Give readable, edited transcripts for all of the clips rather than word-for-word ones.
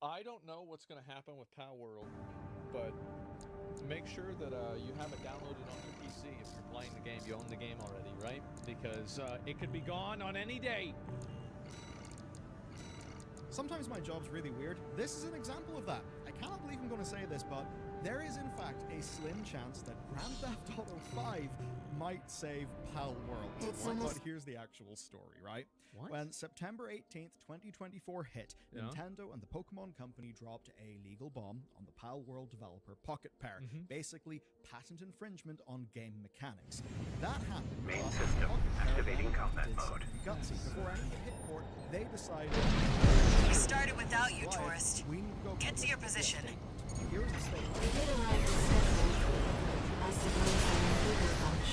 I don't know what's going to happen with Power World, but make sure that you have it downloaded on your PC if you're playing the game. You own the game already, right? Because it could be gone on any day. Sometimes my job's really weird. This is an example of that. I cannot believe I'm going to say this, but there is in fact a slim chance that Grand Theft Auto 5 might save Pal World. But here's the actual story, right? What? When September 18th, 2024 hit, Yeah. Nintendo and the Pokemon Company dropped a legal bomb on the Pal World developer Pocket Pair, basically patent infringement on game mechanics. That happened. Main system activating combat mode. Gutsy. Before anything hit port, they decided. We started without you, tourist. We need to go Get to your position. Here's the statement. We did arrive as scheduled. I suppose I'm a bigger bunch.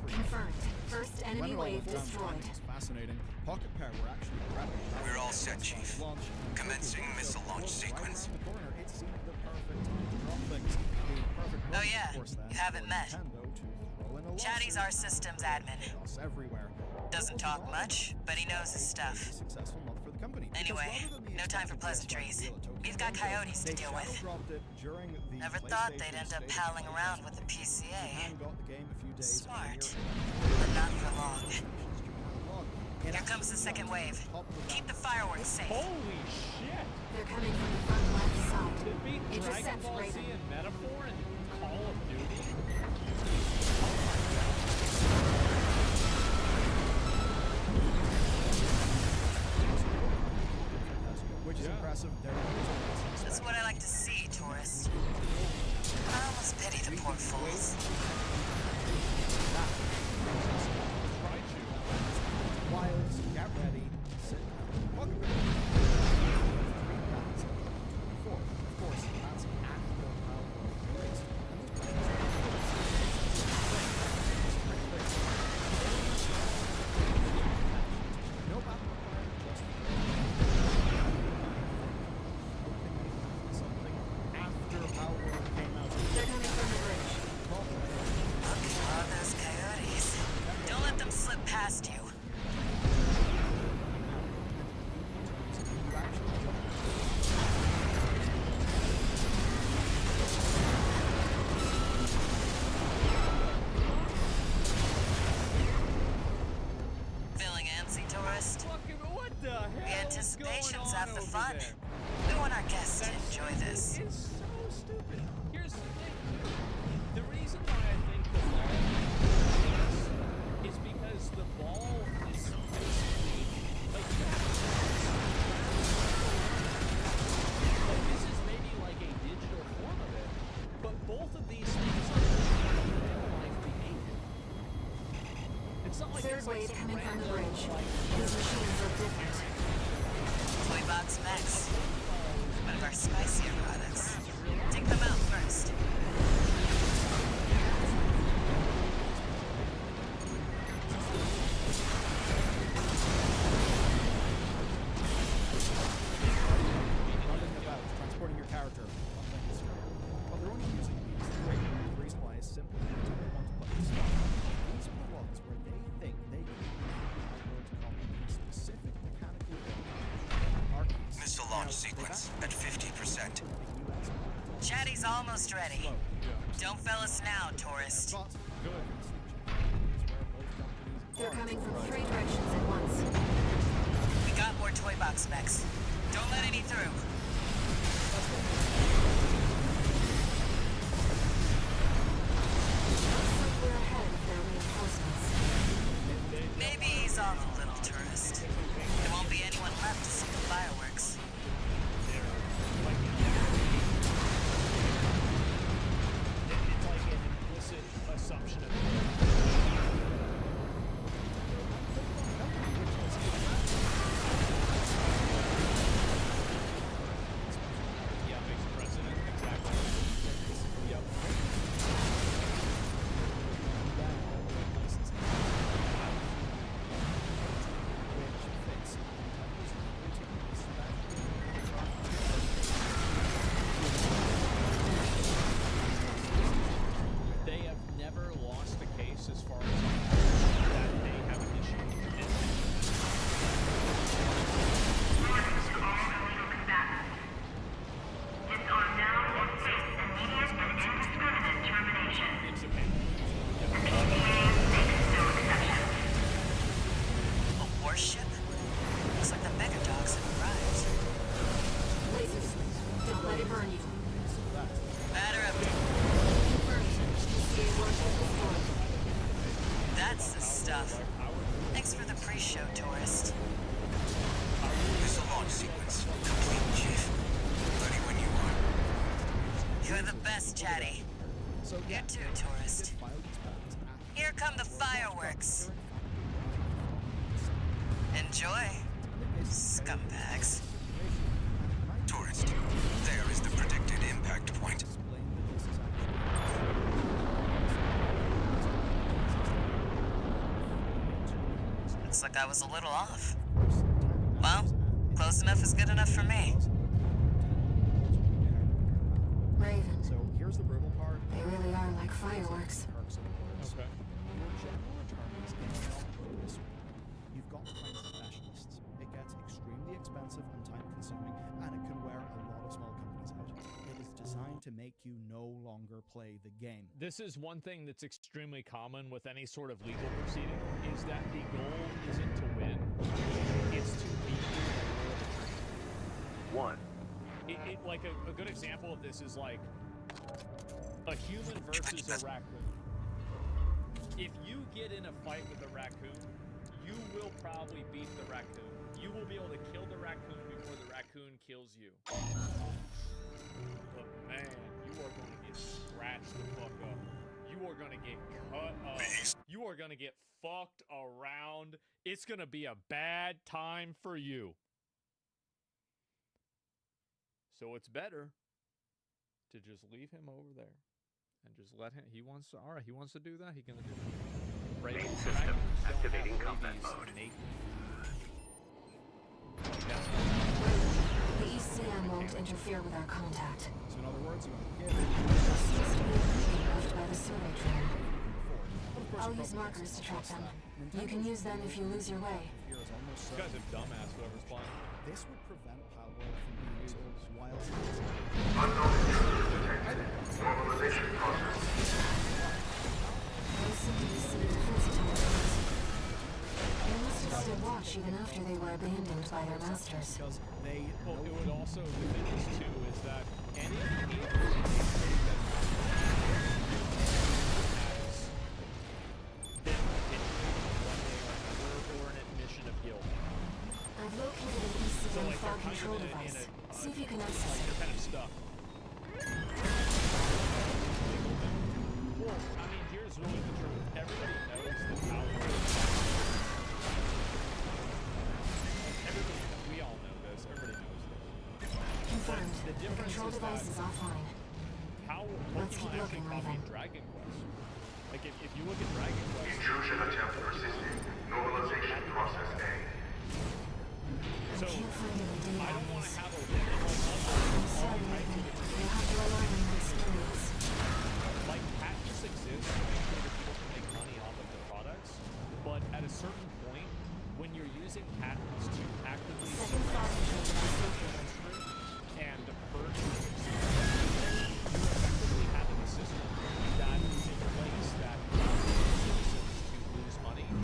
Confirmed. First enemy wave destroyed. Fascinating. Pocket Pair were actually prepping. We're all set, Chief. Commencing missile launch sequence. Oh yeah, you haven't met. Chatty's our systems admin. Everywhere. Doesn't talk much, but he knows his stuff. Successful month for the company. Anyway, no time for pleasantries. We've got coyotes to deal with. Never thought they'd end up palling around with the PCA. Smart, but not for long. Here comes the second wave. Keep the fireworks safe. Holy shit! They're coming from the front left side. Did beat Dragon Intercept Ball Z Raven. and Metaphor and Call of Duty? Which is impressive. That's what I like to see, tourist. I almost pity the poor fools. Wilds, get ready, sit down. Welcome to Four, of course, that's after Pal World released. No battle required, just something after Pal World came out. They're coming from the bridge. Look at all those coyotes. Don't let them slip past you. Feeling antsy, tourist? Fucking what the hell? The anticipation's is half going the on fun. over there? We want our guests to enjoy this. It's so stupid. Here's the thing. The reason why I think the ball is because the ball is basically like you have to like this is maybe like a digital form of it, but both of these things are real life behavior. It's not like Third it's like wave some coming from the random, bridge. like, These machines look different. Toy Box Max. One of our spicier products. Take them out first. Transporting your character. But they're only using these. The reason why is simple. They don't want to put this stuff. These are the ones where they think they can use the copy of specific mechanical archetypes. Missile launch sequence at 50%. Chatty's almost ready. Don't fail us now, tourist. But good. They're coming from 3 directions at once. We got more Toy Box specs. Don't let any through. Looks like we're ahead of their reinforcements. Maybe ease off a little, tourist. There won't be anyone left to see the fireworks. it's like an implicit assumption of yeah, makes precedent. You're the best, Chatty. So You yeah, too, you tourist. can file these patents at Here come the World Cup, fireworks. but they're in fact Enjoy, scumbags. Tourist, there is the predicted impact point. explain that this is actually Looks like I was a little off. Well, close enough is good enough for me. Raven, So here's the brutal part. they really are like fireworks. Perks of the course. Okay. Your general returns in not this way. You've got to find specialists. It gets extremely expensive and time consuming, and it can wear a lot of small companies out. It is designed to make you no longer play the game. This is one thing that's extremely common with any sort of legal proceeding, is that the goal isn't to win, it's to beat the world attorney. One. Like a good example of this is like a human versus a raccoon. If you get in a fight with a raccoon, you will probably beat the raccoon. You will be able to kill the raccoon before the raccoon kills you. But man, you are going to get scratched the fuck up. You are going to get cut up. You are going to get fucked around. It's going to be a bad time for you. So it's better to just leave him over there and just let him. He wants to. All right, he wants to do that. He can do that. Right. Main system activating combat mode. The ECM won't interfere with our contact. So in other words, you want to give There seems to be a key left by the survey train. Of course, I'll you use probably markers to track them. Nintendo You can use them if you lose your way. here is almost This guy's a dumbass. Whoever's playing. This would prevent Palworld from being used while Normalization process. They simply see defense attachments. They must have stood watch even after they were abandoned by their masters. because they Well, know it would also, the thing is too, is that any behavior that has been indicated one way or another, or an admission of guilt. I've located an So ECM like fog they're kind control of in device. a See if you can like access you're it. kind of stuck. Well, I mean, here's really the truth. Everybody knows the power. Everybody, we all know this. Everybody knows this. Confirmed. The The difference control is device that is offline. how Let's keep Pokemon actually looking, copied Raven. Dragon Quest. Like if you look at Dragon Quest, Intrusion attempt persisting. Normalization process A. so Can't find any data I on don't want this. to have a limit on I'm all sorry, types Raven. of You'll have to rely on my experience. like patents exist to make sure that people can make money off of the products, but at a certain point, when you're using patents to actively Second fog control device located. and purge, you're effectively having a system that is in place that allows citizens to lose money and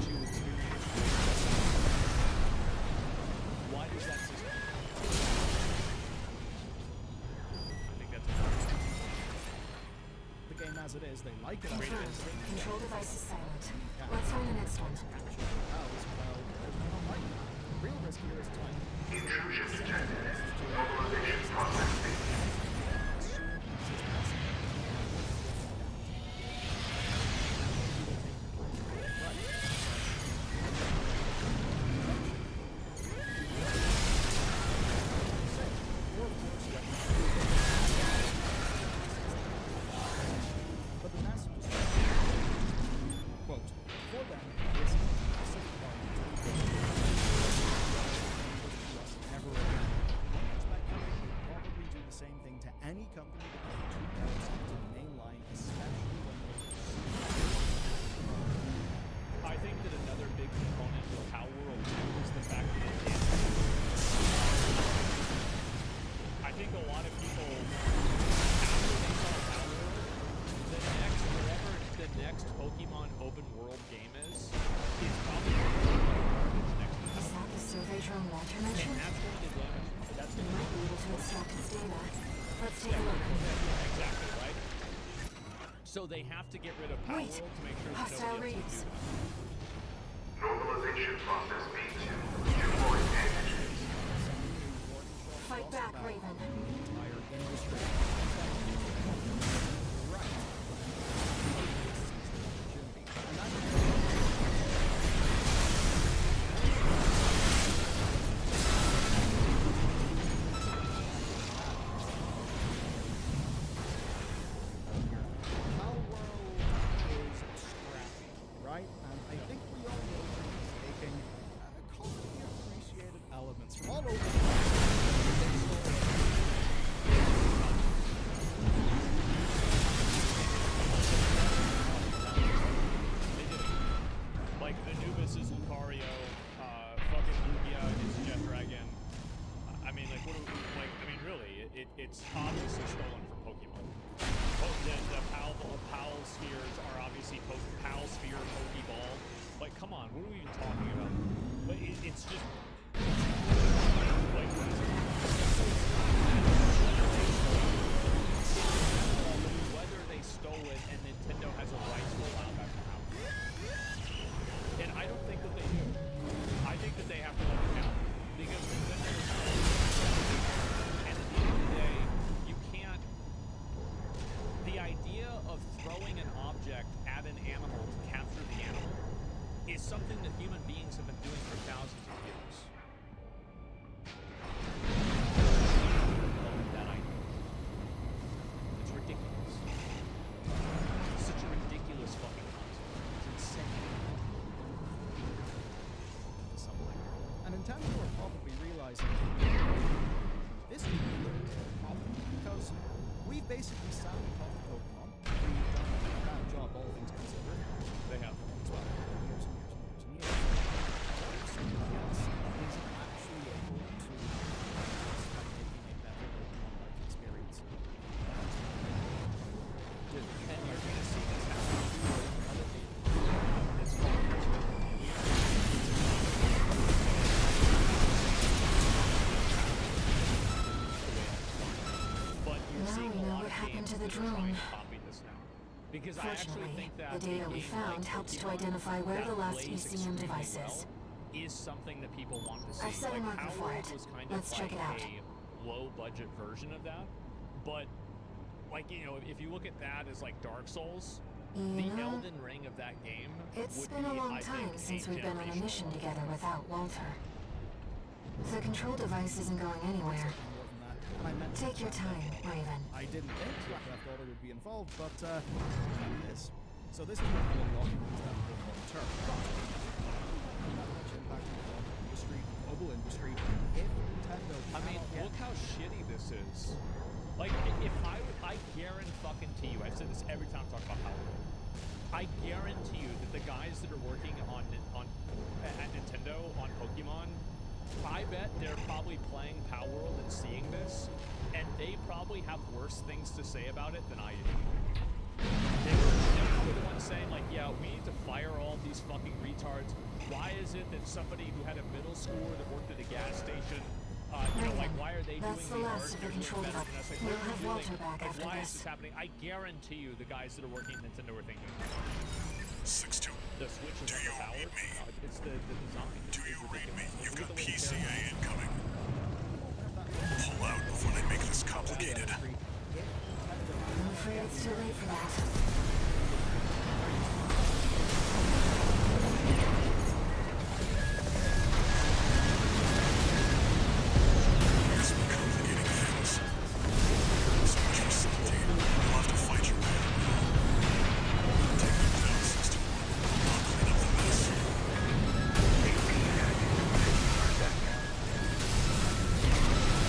to experience waste. Why does that system? I think that's important. the game as it is. They like it. Confirmed. Control device is silent. Let's find the next one. Real risk here is time. Intrusion detected. Normalization process B. But the message is quote, for them, this is a massive part ever again. Speculation would probably do the same thing to any company that can treat themselves to the main line, especially when I think that another big component of Power World 2 is the fact that it can't. I think a lot of people, after they saw Power World, whatever the next Pokemon open world game is probably going to be garbage next to Is Power that the survey drone Walter World. mentioned? And that's going to damage it. That's We going to might be able to extract its data. Let's take a look. exactly right. So they have to get rid of Power Wait. World to make sure that Hostile nobody else reads. can do that. Normalization process B2. Deploy energy. Fight back, Raven. the entire industry. object at an animal to capture the animal is something that human beings have been doing for thousands of years. That idea. It's ridiculous. It's such a ridiculous fucking concept. It's insane. Something. And Nintendo are probably realizing this could be a problem because we've basically sat and talked Pokemon. We've done a bad job, all things considered. They have. As well, years and years and years and years. What if somebody else is actually able to start making a better Pokemon-like experience? Dude, and you're going to see this happen with other people. It's fun. But you're Now seeing we a know lot what of happened games to the that are trying drone. to copy this now. Because I actually Fortunately, think that the data a we game found like helps to Pokemon identify where that the last plays ECM extremely device is. well is something that people want to see. I've set a like marker Power for World it. was kind Let's of check like it out. a low-budget version of that, but like if you look at that as like Dark Souls, the You know, Elden Ring of that game it's would been be, a long I time think, since a we've been on a generational mission marvel. together without Walter. The control device isn't going anywhere. More than that. And I meant Take your time, Raven. I didn't think Warcraft Order would be involved, but it is. So this is what will unlock things down the long term. Not much impact on the global industry, global industry. If Nintendo I mean, cannot get look how shitty this is. Like, if I guarantee fucking to you, I've said this every time I talk about Power World. I guarantee you that the guys that are working at Nintendo on Pokemon, I bet they're probably playing Power World and seeing this, and they probably have worse things to say about it than I do. They're probably the ones saying, like, yeah, we need to fire all these fucking retards. Why is it that somebody who had a middle schooler that worked at a gas station, like, why are they That's doing the the last art? of the They're doing control better device. than us. Like, We'll what are have you Walter doing? back Like, after why this. is this happening? I guarantee you the guys that are working at Nintendo are thinking 6-2. the Switch is Do you underpowered. read me? It's the design. Do you read me? You've got Look at the way the PCA characters- incoming. Pull out before they make this complicated. I'm afraid it's too late for that. Here's some complicating things. So much facility. You'll have to fight your way out. Take them down, 6-1. I'll clean up the mess.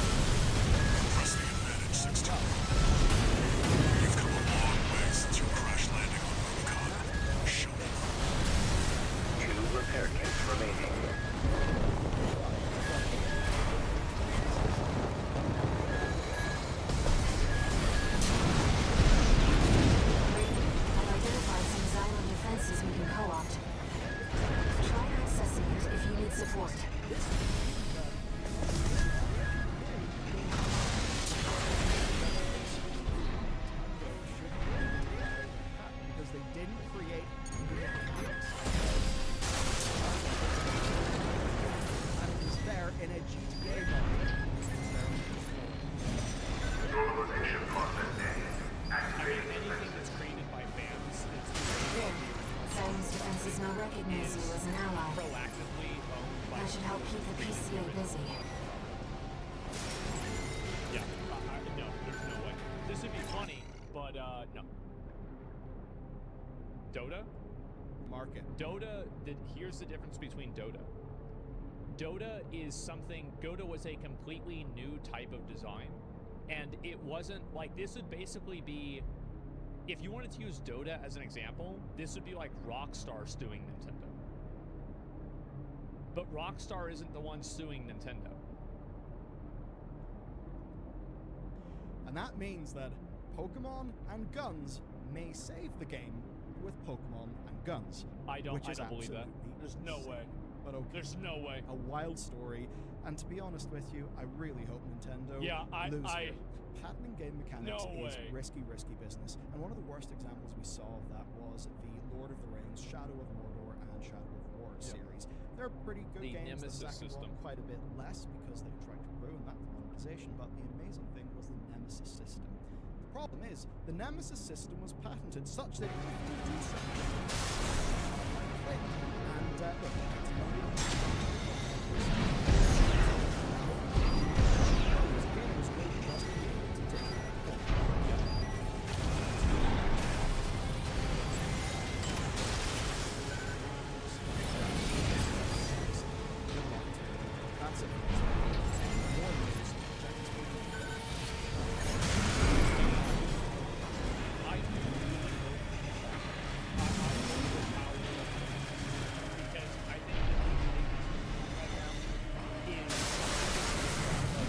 Press the advantage, 6-2. You've come a long way since your crash landing on Rubicon. Show them. 2 repair kits remaining. I've identified some Xylem defenses we can co-opt. Try accessing it if you need support. because they didn't create the mechanics. And it was there in a GTA mode. Normalization process A. I mean, anything that's created by fans that's There. Xylem's defenses now recognize you as an ally. proactively owned by That should help keep the PCA busy. Yeah, no, there's no way. This would be funny, but no. Dota? Market. Dota, here's the difference between Dota. Dota is something, Dota was a completely new type of design, and it wasn't, like, this would basically be, if you wanted to use Dota as an example, this would be like Rockstar suing Nintendo. But Rockstar isn't the one suing Nintendo. And that means that Pokemon and guns may save the game with Pokemon and guns. I don't which is believe that. absolutely There's no insane. way. But okay. There's no way. A wild story, and to be honest with you, I really hope Nintendo Yeah, lose I- here. Patenting game mechanics No is way. risky business, and one of the worst examples we saw of that was the Lord of the Rings, Shadow of Mordor, and Shadow of War series. They're pretty good The games. Nemesis the second system. one quite a bit less because they tried to ruin that monetization, but the amazing thing was the Nemesis system. The problem problem is, the Nemesis system was patented such that it could do something. And look, this game was made just to be able to take that point. That's it. More news. Check this video. I do really hope because I think that the right now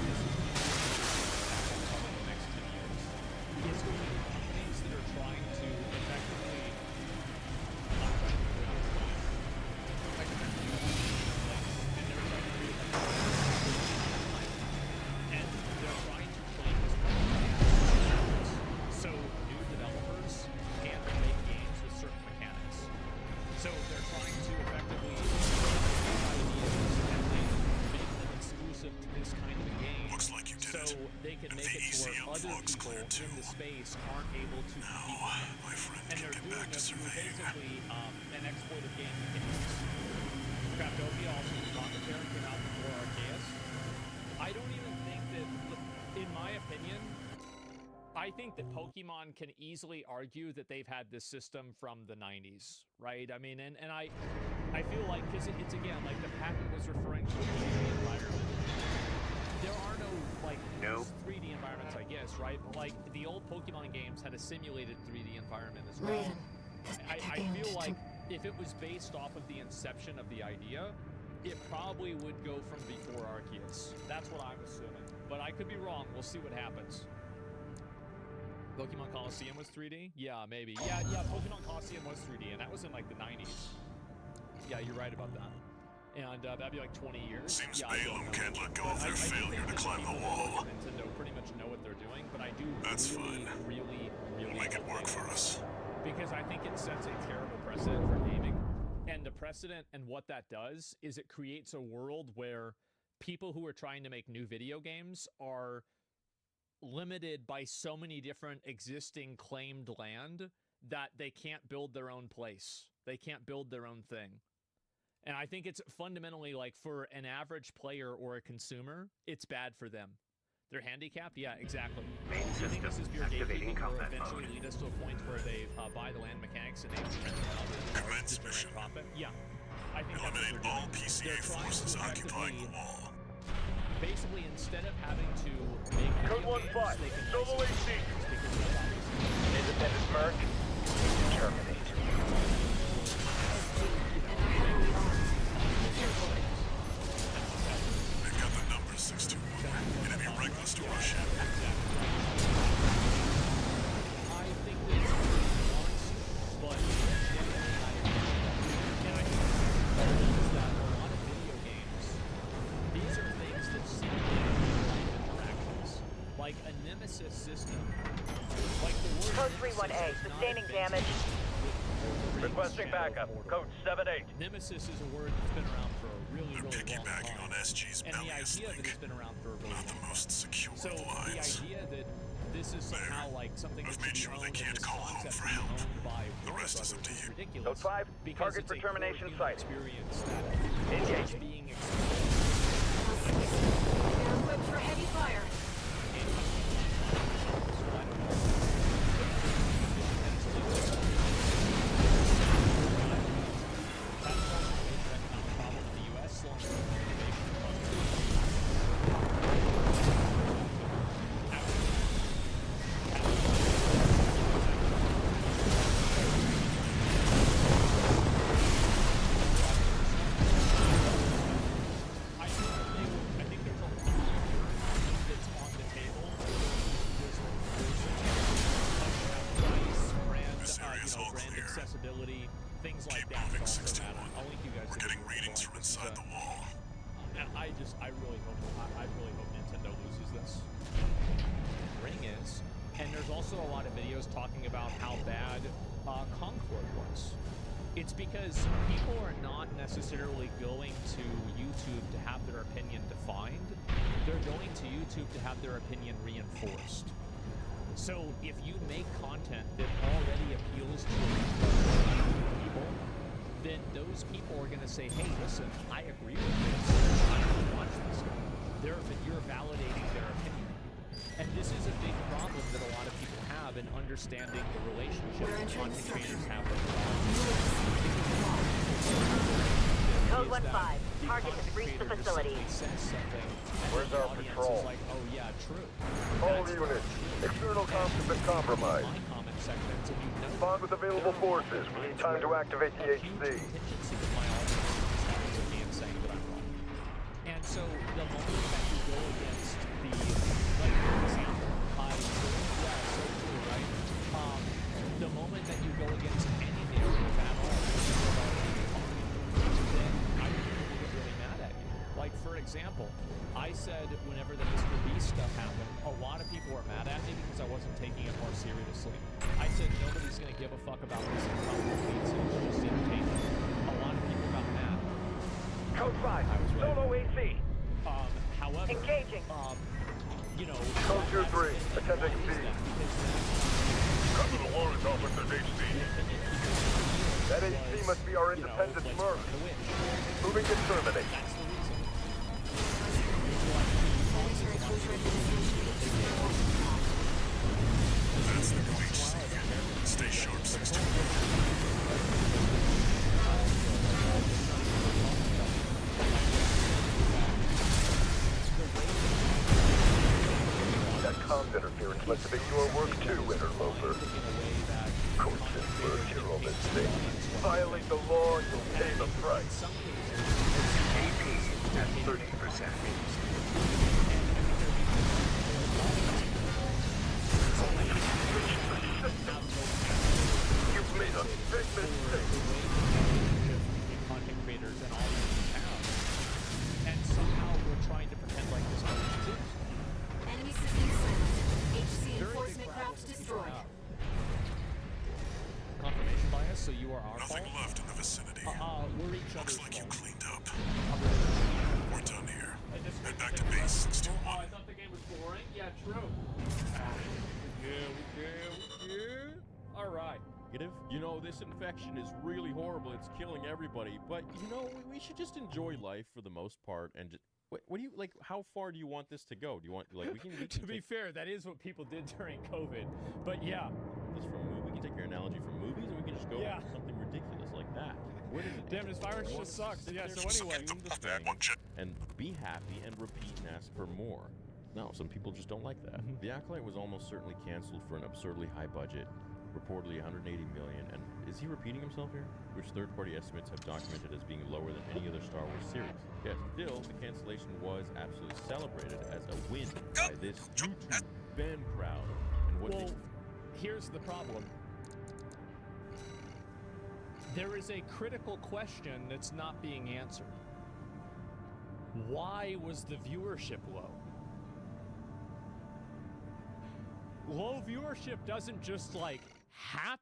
is in the next 2 years is going to be companies that are trying to effectively not trying to figure out and they're trying to create and they're trying to claim this so new developers can't make games with certain mechanics. So they're trying to effectively ideas and make them exclusive to this kind of a game. Looks like you did so it. they can And make the it to where ECM other flux people cleared too. in the space aren't able to compete Now, with them. my friend And can they're get doing back to it through surveying. basically an exploited game mechanics. Craftopia also the Conquer came out before Arceus. I don't even think that, in my opinion, I think that Pokemon can easily argue that they've had this system from the 90s, right? I mean, and I feel like, because it's again, like the patent was referring to a 3D environment. There are no, like, No. 3D environments, I guess, right? But, like, the old Pokemon games had a simulated 3D environment as well. Raven, I feel like if it was based off of the inception of the idea, it probably would go from before Arceus. That's what I'm assuming. But I could be wrong. We'll see what happens. Pokemon Coliseum was 3D? Yeah, maybe. Yeah, Pokemon Coliseum was 3D, and that was in, like, the 90s. Yeah, you're right about that. And that'd be, like, 20 years. Seems Yeah, I don't Balaam know. can't let go But of their I do failure think to that climb the people wall. at Nintendo pretty much know what they're doing, but I do That's really, fine. really We'll make it hope work they for do. us. Because I think it sets a terrible precedent for gaming. And the precedent and what that does is it creates a world where people who are trying to make new video games are limited by so many different existing claimed land that they can't build their own place. They can't build their own thing. And I think it's fundamentally like for an average player or a consumer, it's bad for them. They're handicapped? Yeah, exactly. Main Do you think this system is pure activating gatekeeping or combat eventually mode. lead us to a point where they buy the land mechanics and they rent them out as Commence to generate mission. profit? Yeah. I think that's what Eliminate they're all doing. PCA They're trying forces to occupying the effectively- wall. Basically, instead of having to make Code video 1-5, games, they can solo license AC. games because they're obviously- Independent merge. Terminate. and are heavily armed. Careful. They've got the number 621. It'd be reckless to rush in. I think that it's nuanced, but generally and I think the problem is that a lot of video games, these are things that simulate real-life interactions. Like a Nemesis system, like the word Code Nemesis 31A, is not sustaining invented damage. with Requesting Shadow of backup. Mordor. Code 7-8. Nemesis is a word that's been around for a really, They're really long piggybacking time. on SG's And the belliest idea that link. it's been around for a really Not the long time. most secure So of the lines. idea that this is somehow like something I've that made should sure be they owned and can't this call home concept for be help. owned by The Warner rest is up Brothers to you. ridiculous. Code 5, because target it's for a termination core human sighted. experience that Engaging. is being exploited. They're equipped for heavy fire. I think there's a lot that's on the table. This area's all brand clear. accessibility, things like Keep that moving, also 621. matter. I'll link you guys We're to getting the readings link. from This is inside the wall. and I really hope Nintendo loses this. Ring is, and there's also a lot of videos talking about how bad Concord was. It's because people are not necessarily going to YouTube to have their opinion defined. They're going to YouTube to have their opinion reinforced. So if you make content that already appeals to a group of people, then those people are going to say, hey, listen, I agree with this. I want to watch this guy. You're validating their opinion. And this is a big problem that a lot of people have in understanding the relationship that content creators have with Code 1-5. Target has reached the facility. Where's our patrol? Like, oh yeah, true. All units. External comms have been compromised. My comment section, so you know Bond with available forces. We need time to activate the HC. contingency with my audience of me and saying that I'm wrong. And so the moment that you go against the, like for example, so true, right? The moment that you go against any narrative at all, then I think people get really mad at you. Like for example, I said whenever the Mr. Beast stuff happened, a lot of people were mad at me because I wasn't taking it more seriously. I said nobody's going to give a fuck about this incredible feat, so it's just entertainment. A lot of people got mad. Code 5. Solo AC. However, Engaging. You know, Code 2-3. Attending C. Cover the warrant officer's HC. That HC must be our independent Merc. Moving to terminate. That's the reason. Planetary Closure Administration That's the new HC. Stay sharp, 16. That comms interference must have been your work too, interloper. Consider your own mistake. Violate the law, you'll pay the price. AP at 30%. You've made a big mistake. Content creators and all these towns, and somehow we're trying to pretend like this doesn't exist. Enemy system silenced. HC Very big enforcement problem craft to figure destroyed. out. Confirmation bias, so you are our Nothing fault? left in the vicinity. We're each other's Looks like you fault. cleaned up. We're done here. Head back to base, 621. Oh, I thought the game was boring? Yeah, true. All right. You know, this infection is really horrible. It's killing everybody. But, you know, we should just enjoy life for the most part and just... What do you, like, how far do you want this to go? Do you want, like, we can To be fair, that is what people did during COVID. But yeah. this from we can take your analogy from movies and we can just go Yeah. with something ridiculous like that. Where does it Damn, this virus just sucks. Yeah, so anyway. And be happy and repeat and ask for more. No, some people just don't like that. The Acolyte was almost certainly canceled for an absurdly high budget, reportedly 180 million. And is he repeating himself here? Which third-party estimates have documented as being lower than any other Star Wars series. Yes, still, the cancellation was absolutely celebrated as a win by this YouTube fan crowd. And what Well, here's the problem. There is a critical question that's not being answered. Why was the viewership low? Low viewership doesn't just, like, happen.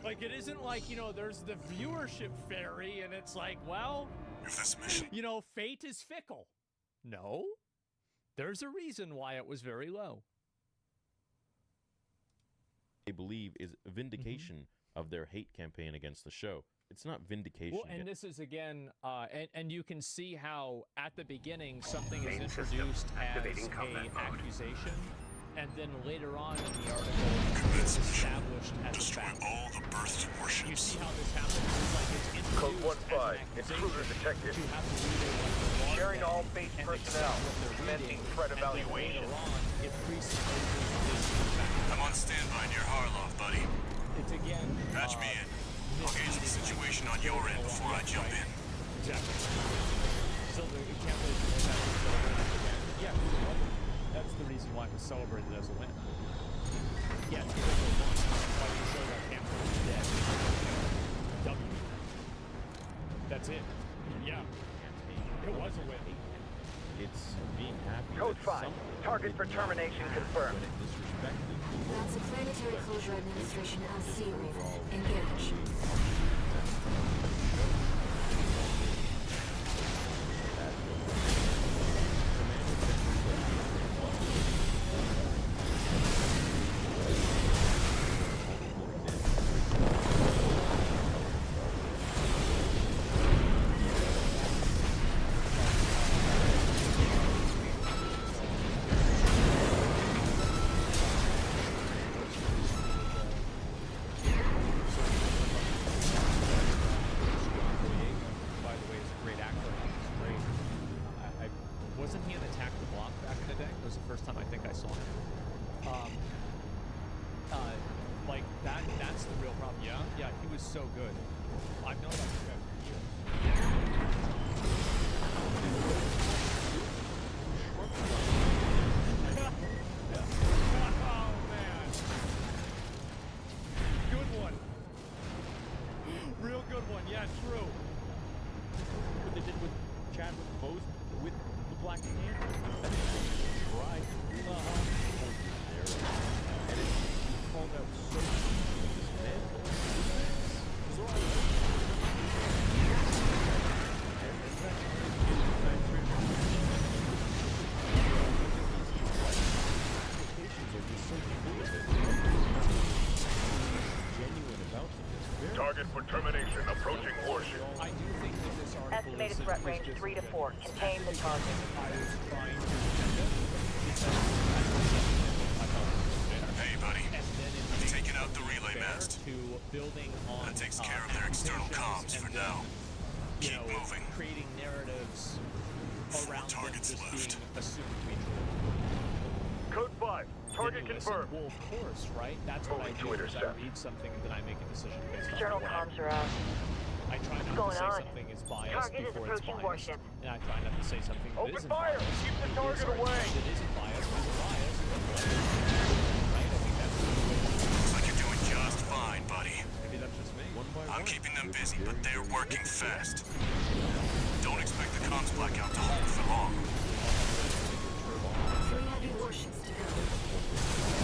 Like, it isn't like, you know, there's the viewership fairy and it's like, well, If this mission you know, fate is fickle. No. There's a reason why it was very low. they believe is vindication of their hate campaign against the show. It's not vindication. Well, and yet. this is again, and you can see how at the beginning something is Main system introduced as activating a combat mode. accusation, and then later on in the article it's established as a destroy fact. all the births You warships. see how this happens? It's like it's Code introduced 1-5. as an Intruder accusation, detected. but you have to read it like the law Sharing says, all base and personnel. accept what they're Commencing reading, threat and then evaluation. later on, it presupposes this fact. I'm on standby near Harloff, buddy. It's again. Patch me in. I'll gauge the situation on your end before I jump in. Exactly. So you can't really do that to celebrate it again. Yeah, well, that's the reason why it was celebrated as a win. Yeah, it's because it won. Why you show that camera is dead. W. That's it. Yeah. It was a win. It's being happy. Code that 5. something Target did for not termination happen confirmed. when it disrespected people. That's a Planetary Closure Administration LC, Raven. Engage. real problem. Yeah, yeah, he was so good. I've known about this guy for years. Oh man, good one. Real good one. Yeah, true. What they did with Chadwick Boseman with the Black Panther. Right. And it called out so Target for termination approaching warship. I do think that this article Estimated is threat range 3 to 4. Contain the target. I was trying to Hey, buddy. and then I've taken out the relay mast. to building on That takes care of their external comms for now. You Keep know, moving. creating narratives 4 around them targets just left. being assumed to be true. Code 5. Target Then you listen, confirmed. well, of course, right? That's what I Moving to do. Is I intercept. read something and then I make a decision based External on what comms are out. I try not going to say on? something is biased Target is before it's approaching biased. warship. And I try not to say something that Open isn't fire! biased. Keep the It target is- away! That isn't biased. It's biased. Right? I think that's the way. Looks like you're doing just fine, buddy. Maybe that's just me. one by I'm one. keeping them with busy, but very, they're very working difficult. fast. Don't expect the comms blackout to hold for long. 3 heavy warships to go.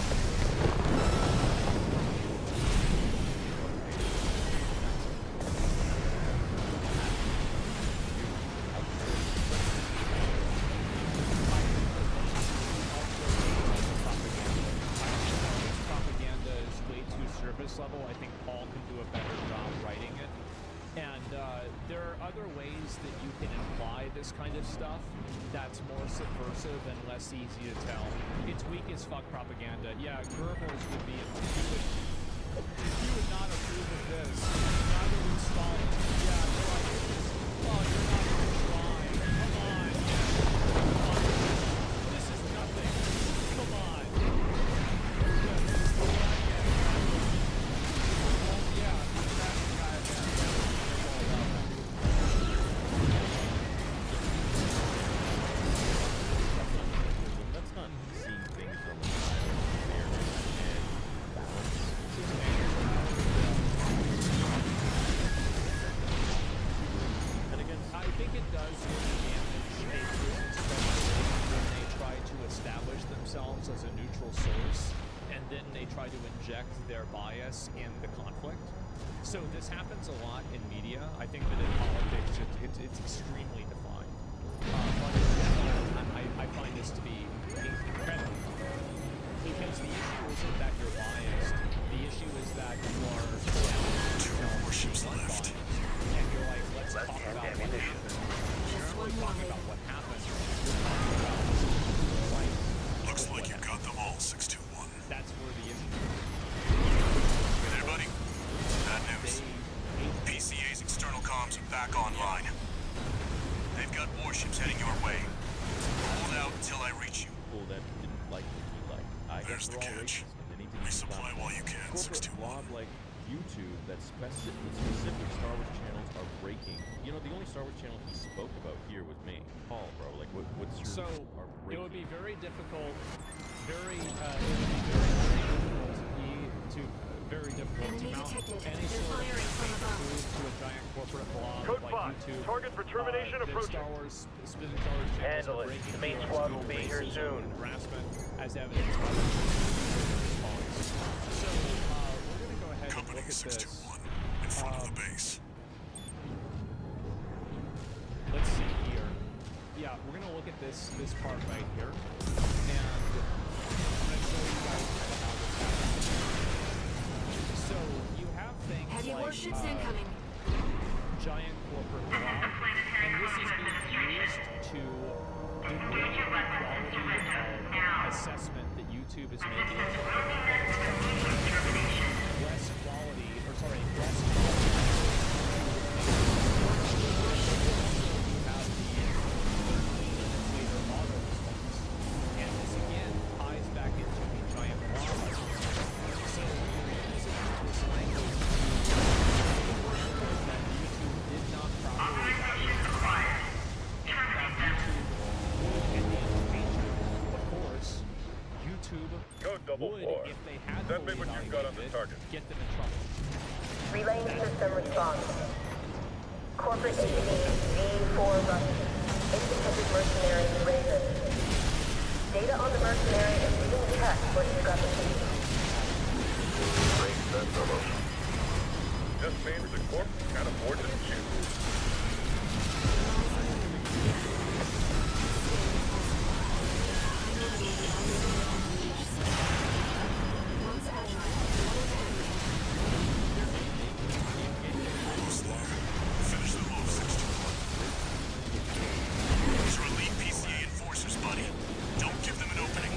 Propaganda is way too surface level. I think Paul can do a better job writing it. And there are other ways that you can imply this kind of stuff that's more subversive and less easy to tell. It's weak as fuck propaganda. Yeah, Goebbels would be. He would not approve of this. Neither would Stalin. Yeah, they're like, oh, you're not even trying. Come on. Come on. This is nothing. Come on. That's not seeing things from a side of fairness and balance. And again, I think it does really damage a business especially when they try to establish themselves as a neutral source and then they try to inject their bias in the conflict. So this happens a lot in media. I think that in politics it's extremely defined. But in general, I find this to be incredibly common. Because the issue isn't that you're biased. The issue is that you are Two warships left. and you're like, let's talk about what happened. You're not really talking about what happened. You're talking about right. Looks like you got them all, 621. That's where the issue You there, buddy? Bad news. PCA's external comms are back online. They've got warships heading your way. Hold out until I reach you. people that didn't like what he liked. I guess There's the they're all catch. racist, and they need to be Resupply stopped. while you can, Corporate 621. blog like YouTube that specific Star Wars channels are breaking. You know, the only Star Wars channel he spoke about here was me. Paul, bro, like what's your So are it would be breaking? very difficult, very difficult to Enemy mount detected. any They're sort of firing from above. proof to a giant corporate blog Code like 5. YouTube. Target for termination that approaching. Star Wars, specific Star Wars channels Handle are it. breaking The main through squad to will be here racism soon. and harassment as evidence by the response. So we're going to go ahead and Company look at this. 621. In front of the base. Let's see here. Yeah, we're gonna look at this part right here, and I'm gonna show you guys how this happens. So you have things Heavy like warships incoming. giant corporate blog, and this is being used to degrade the quality of assessment that YouTube is making. Less quality, or sorry, less quality. And this again ties back into the giant blog. So you're using this language Send me what you've got on the target. Get them in trouble. Relaying system response. Corporate entity V4 Russian. Independent mercenary Raven. Data on the mercenary is being checked for discrepancies. Great, that's solo. Just means the corp can't afford to shoot. Almost there. Finish them off, 621. These are elite PCA enforcers, buddy. Don't give them an opening.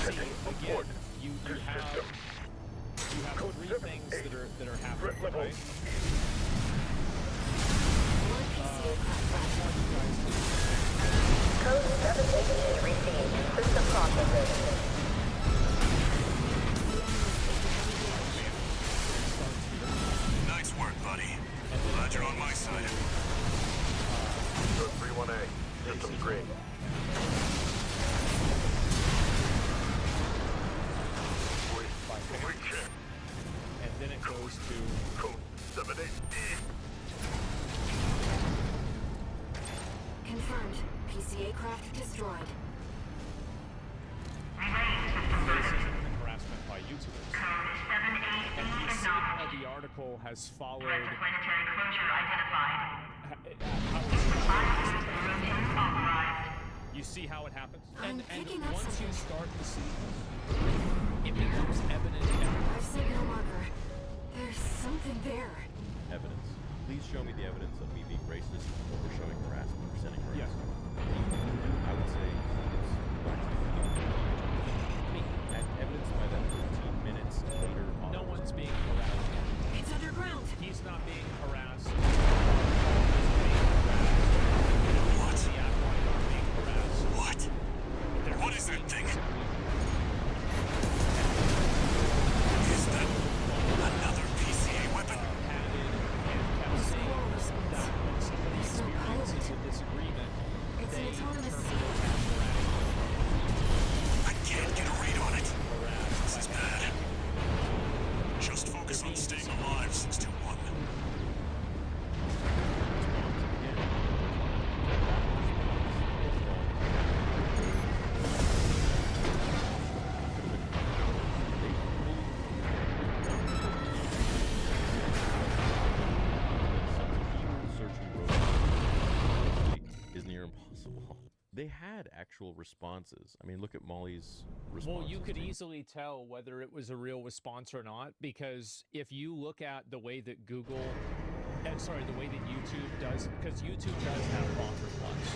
Heading aboard. You have Code three 7, things 8. that are Threat happening, level. right? Code 788 received. System processing. Nice work, buddy. Glad you're on my side. Code 31A. System green. We check. And then it goes to Code 78E. Confirmed. PCA craft destroyed. racism and harassment by YouTubers. And you see how the article has followed Planetary closure identified. You see how it happens? I'm And picking up once you something. start to see it becomes evident everywhere. I've sent no marker. There's something there. Evidence. Please show me the evidence of me being racist or showing harassment or sending Yes. harassment. I would say as evidenced by that 15 minutes later on. No one's being harassed. It's underground. He's not being harassed. What? The Acolyte are being harassed. What? What is that thing? Is that another PCA weapon? Padded and kept saying that when somebody experiences a disagreement, It's an they autonomous terminate as harassment. I can't get a read on it. Harassed This is bad. Just focus on staying alive, 621. Is near impossible. They had actual responses. I mean, look at Molly's response. Well, you could easily tell whether it was a real response or not, because if you look at the way that the way that YouTube does, because YouTube does have bot replies.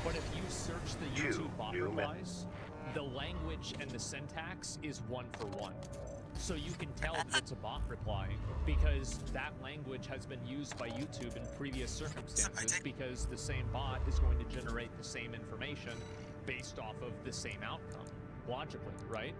But if you search the YouTube bot replies, the language and the syntax is one for one. So you can tell that it's a bot replying because that language has been used by YouTube in previous circumstances because the same bot is going to generate the same information based off of the same outcome, logically, right?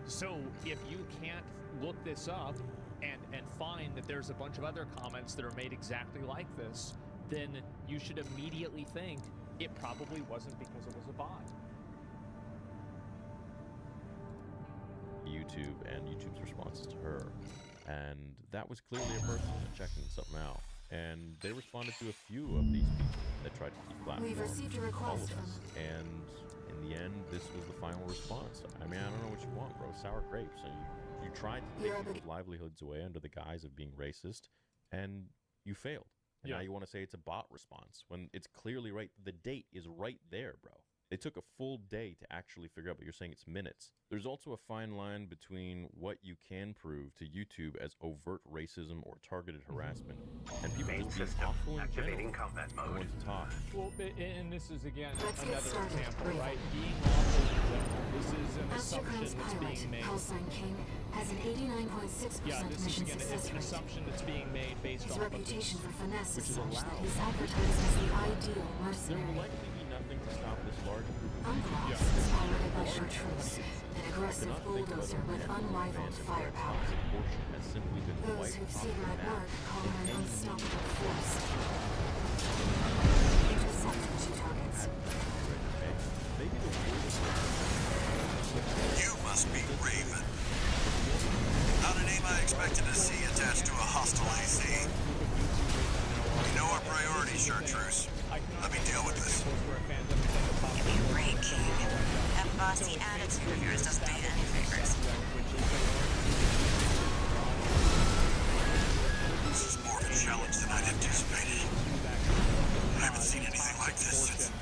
So if you can't look this up and find that there's a bunch of other comments that are made exactly like this, then you should immediately think it probably wasn't because it was a bot. YouTube and YouTube's responses to her, and that was clearly a person checking something out. And they responded to a few of these people that tried to deplatform We've received a all request of from... us. And in the end, this was the final response. I mean, I don't know what you want, bro. Sour grapes. And you tried to take people's livelihoods away under the guise of being racist, and you failed. And now you want to say it's a bot response when it's clearly right. The date is right there, bro. They took a full day to actually figure out, but you're saying it's minutes. There's also a fine line between what you can prove to YouTube as overt racism or targeted harassment, and people just being awful in general. combat No one to talk. Well, and this is again Let's get another started. example, Breathe. right? Being awful in general. This is an Master assumption Crown's that's pilot, being made. Callsign King, has an 89.6% Yeah, this is mission again success it's an rate. assumption that's being made based His off of reputation this. for finesse which is is such that allowed. he's advertised as the ideal There will mercenary. likely be nothing to stop this large group of Uncross is piloted by chartreuse, an aggressive bulldozer with unrivaled firepower. portion has simply been Those wiped who've off seen the her at map. work call her an unstoppable force. Intercepted 2 targets. Okay? Maybe the weirdest expected to see attached to a hostile AC. We know our priorities, Chartreuse. Let me deal with this. Give me a break, King. That bossy attitude of yours doesn't do you any favors. This is more of a challenge than I'd anticipated. I haven't seen anything like this since...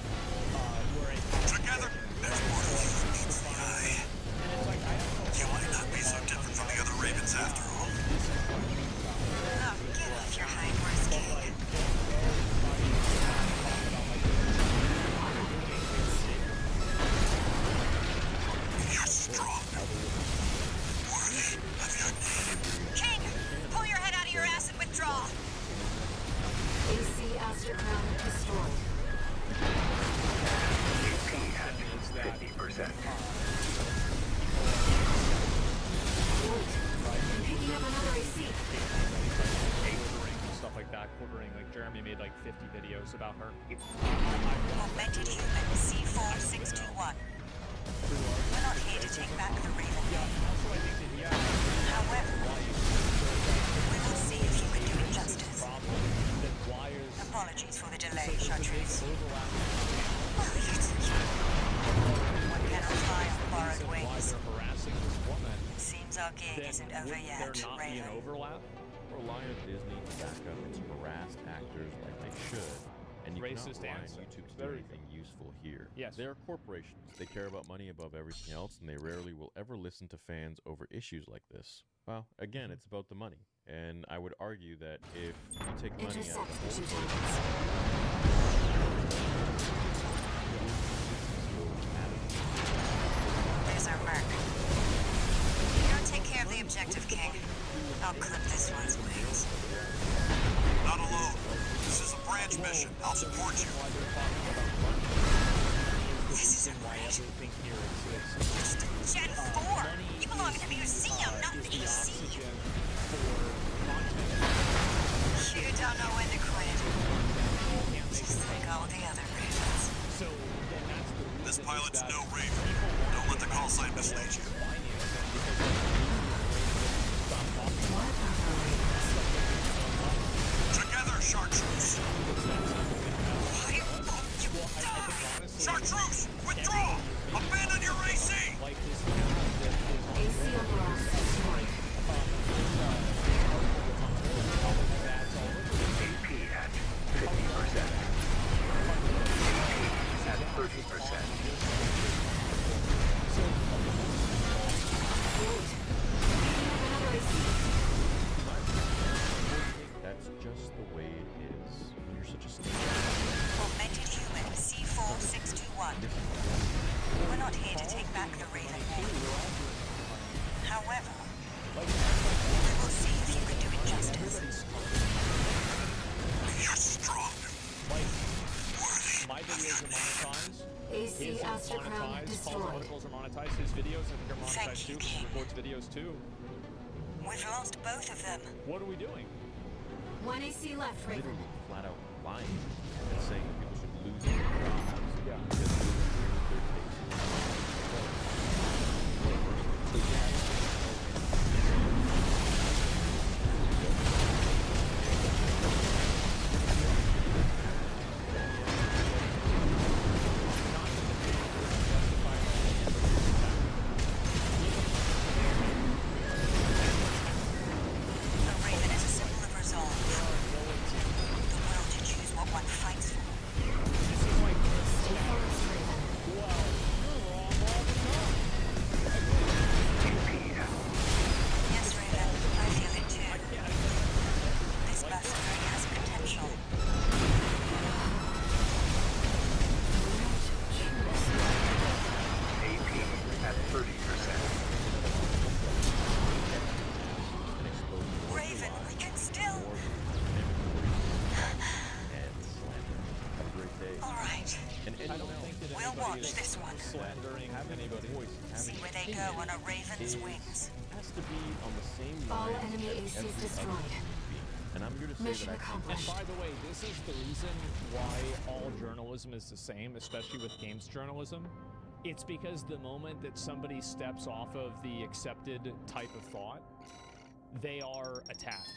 Together, there's more to you than meets the eye. You might not be so different from the other Ravens after all. Oh, get off your hind horse, King. You're strong. Worthy of your name. King, pull your head out of your ass and withdraw. AC Aster Crown destroyed. AP at 50%. I'm picking up another AC. Quartering and stuff like that. Quartering, like Jeremy made like 50 videos about her. Augmented human C4621. We're not here to take back the Raven name. However, we will see if you can do it justice. Apologies for the delay, Chartreuse. Oh, yes. One cannot fly on borrowed wings. Harassing this woman. Seems our gig isn't over Wouldn't yet, there not be an Raven. overlap? Rely on Disney to back up its harassed actors like they should. And you Racist cannot rely on answer. YouTube to do Very anything useful here. Yes. They are corporations. They care about money above everything else, and they rarely will ever listen to fans over issues like this. Well, again, it's about the money. And I would argue that if you take money out Intercept of the the two whole targets. There's our mark. You don't take care of the objective, King. I'll clip this one's wings. Not alone. This is a branch mission. I'll support you. This isn't right. It's Gen 4. You belong in a museum, not the EC. You don't know when to quit. Just like all the other Ravens. This pilot's no Raven. Don't let the call sign mislead you. Together, Chartreuse! Why won't you die? Chartreuse! Withdraw! Abandon your AC! AC overall destroyed. AP at 50%. AP at 30%. Another AC. That's just the way it is. You're such a snake. Augmented human C4621. We're not here to take back the Raven name. However, we will see if you can do it justice. You're strong. Worthy My of videos your are name. monetized. AC His Aster are Crown monetized. Paul's destroyed. articles are monetized. His videos I think are monetized Thank too. you, He King. records videos too. We've lost both of them. What are we doing? One AC left, Raven. Literally flat out lying and saying people should lose their jobs. Yeah. Because they're A Raven is a symbol of resolve. The will to choose what one fights for. Stay focused, Raven. Yes, Raven, I feel it too. This mercenary has potential. AP at 30%. Raven, we can still... and slander. Have a great day. All right. And I don't think that We'll anybody watch is this one. slandering anybody. See where they go on a Raven's wings. Has to be on the same All line enemy as ACs every other destroyed. human being. And I'm here to say Mission that I think And accomplished. by the way, this is the reason why all journalism is the same, especially with games journalism. It's because the moment that somebody steps off of the accepted type of thought, they are attacked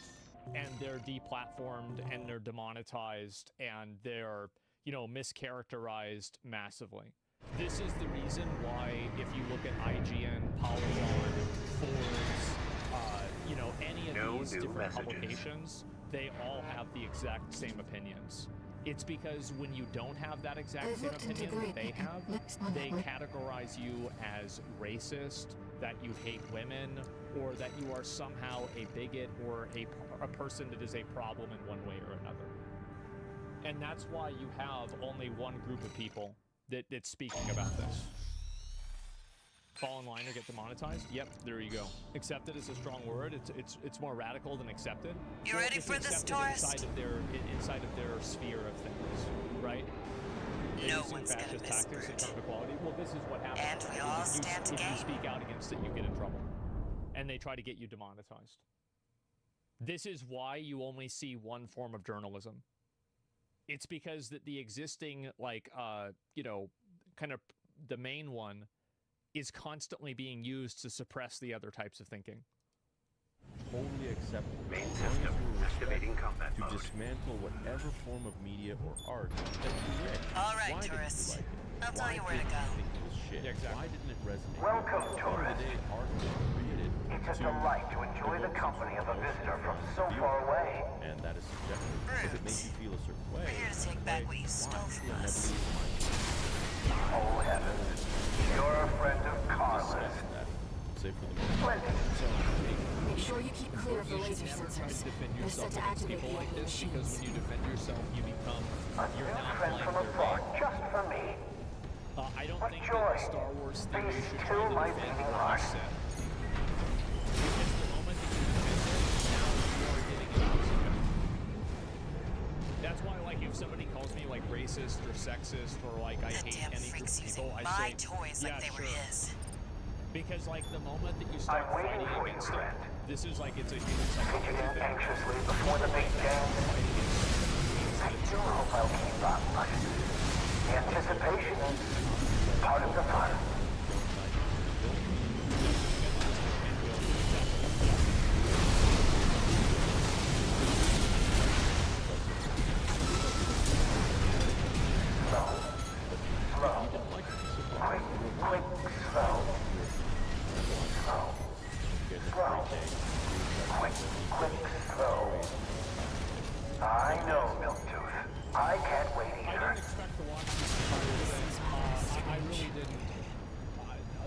and they're deplatformed and they're demonetized and they're, you know, mischaracterized massively. This is the reason why, if you look at IGN, Polygon, Forbes, you know, any of these different publications, they all have the exact same opinions. It's because when you don't have that exact same opinion that they have, they categorize you as racist, that you hate women, or that you are somehow a bigot or a person that is a problem in one way or another. And that's why you have only one group of people that's speaking about this. Fall in line or get demonetized? Yep, there you go. Accepted is a strong word. It's more radical than accepted. You ready for this, Taurus? Inside of their sphere of things, right? No Using one's gonna fascist miss tactics in Groot. terms of equality. Well, this is what happens. And we all stand to If you gain. speak out against it, you get in trouble, and they try to get you demonetized. This is why you only see one form of journalism. It's because that the existing, like, you know, kind of the main one is constantly being used to suppress the other types of thinking. Totally acceptable. Main system activating combat To mode. dismantle whatever form of media or art that you read. All right, Why didn't you tourist. like it? I'll tell Why you where to did go. you think it was shit? Yeah, exactly. Why didn't it resonate? Welcome, At the end of tourist. the day, art was created It's a to delight to enjoy the evoke company of a emotion visitor from the so viewer. far away. And that is subjective. If it makes you feel a certain way, We're here to take back what you stole from you'll us. never lose your mind. Oh, heavens. You're a friend of Carla's. Discuss that. Save for the moment. Splendid. So, Make sure you keep clear of the you laser should never try to sensors. defend They're set yourself to against activate people the like enemy this, because machines. when you defend yourself, you become, A you're new now friend playing from their afar, game. just for me. I don't What think joy. that the Star Wars thing These you should two try to my defend beating what heart. you said. Because the moment that you defend it, now you are getting an oxygen. That's why, like, if somebody calls me, like, racist or sexist or, like, I That hate damn any group freak's of using people, I my say, toys yeah, like they were sure. his. Because, like, the moment that you start I'm waiting fighting for you, against it, friend. this is like, it's a human psychology Fidgeting thing. anxiously before the big dance. I do hope I'll keep up, but the anticipation is part of the fun. Slow. Slow. Quick, quick, slow. Slow. Slow. Quick, quick, slow. I know, Milktooth. I can't wait I either. didn't expect to watch this entire thing. I really didn't.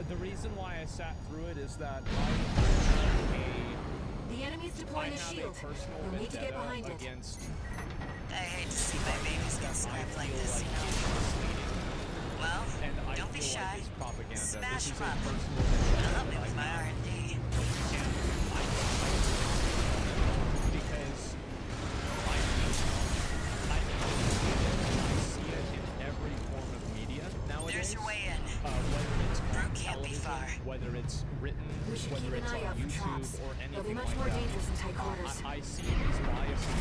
The reason why I sat through it is that The enemy's I deploying a have a shield. personal You'll need to get behind vendetta it. against I hate to see my babies get I scrapped like feel this, you like know. it's misleading. Well, And I don't be feel shy. like it's propaganda. Smash This is 'em a up. personal It'll help me vendetta with my I have. R&D. Because I see it in every form of media nowadays. There's your way in. Whether it's on Groot can't be television, far. whether it's written, We should whether keep an it's eye on out for YouTube traps. or They'll be anything much like more that. dangerous in tight quarters. I see these biases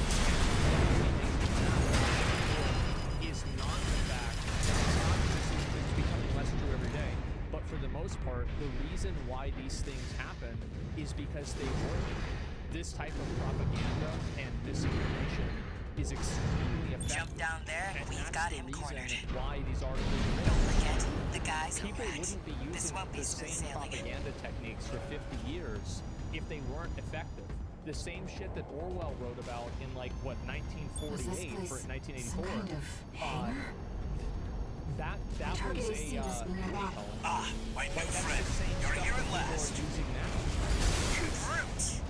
is not the fact, it's not it's becoming less true every day, but for the most part, the reason why these things happen is because they work. This type of propaganda and misinformation is extremely effective. Jump down there and we've that's got the him reason cornered. why these articles are Don't written. forget, the guy's a People rat. wouldn't be This using won't be the smooth same sailing. propaganda techniques for 50 years if they weren't effective. The same shit that Orwell wrote about in, like, what, Was this 1948 place or some 1984. kind of hangar? That Target was is seen as being nearby. Ah, my new like, that's friend. the same You're stuff here that at people last. are using now. Groot!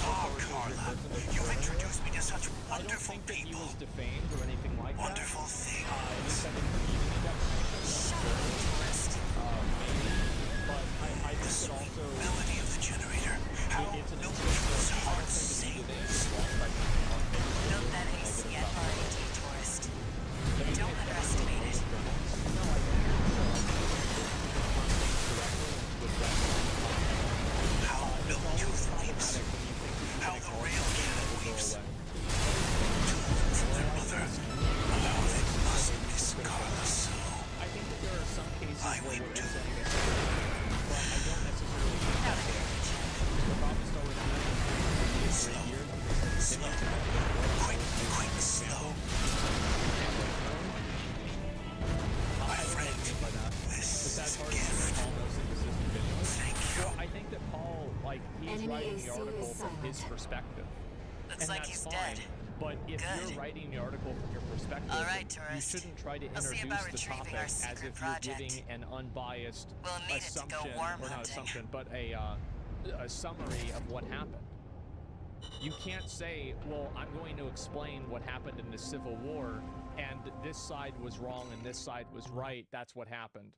Oh, Carla, you've introduced me to such I don't wonderful think that he people. was defamed or anything like that. Wonderful At things. least I didn't read any definition. Shut up, tourist. Maybe. But I The think it sweet also melody of the generator. How it's an Milktooth's heart sings. sings. Build that AC at R&D, tourist. Don't underestimate it. How Milktooth weeps. How the railcan weeps. Children from their mother. How they must miss God. like he's Enemy writing AC the article is from his silent. perspective. Looks And like that's he's fine. dead. But if Good. you're writing the article from your perspective, All right, you tourist. shouldn't try to I'll see introduce about the retrieving topic our as secret if project. you're giving an unbiased We'll need it to go assumption, worm or not hunting. assumption, but a summary of what happened. You can't say, well, I'm going to explain what happened in the Civil War, and this side was wrong and this side was right. That's what happened.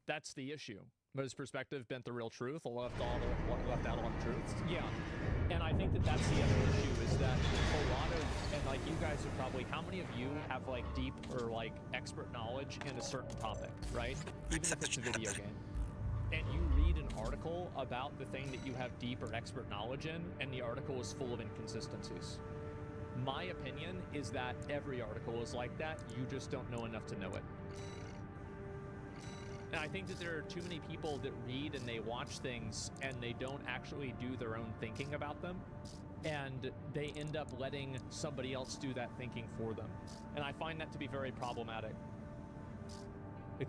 That's the issue. But his perspective bent the real truth, left out all the truths. Yeah. And I think that that's the other issue is that a lot of, and like you guys are probably, how many of you have like deep or like expert knowledge in a certain topic, right? Even if it's a video game. And you read an article about the thing that you have deep or expert knowledge in, and the article is full of inconsistencies. My opinion is that every article is like that. You just don't know enough to know it. And I think that there are too many people that read and they watch things and they don't actually do their own thinking about them. And they end up letting somebody else do that thinking for them. And I find that to be very problematic.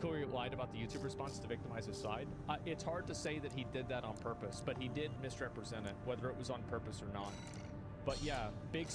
Hillary lied about the YouTube response to victimize his side. It's hard to say that he did that on purpose, but he did misrepresent it, whether it was on purpose or not. But yeah, big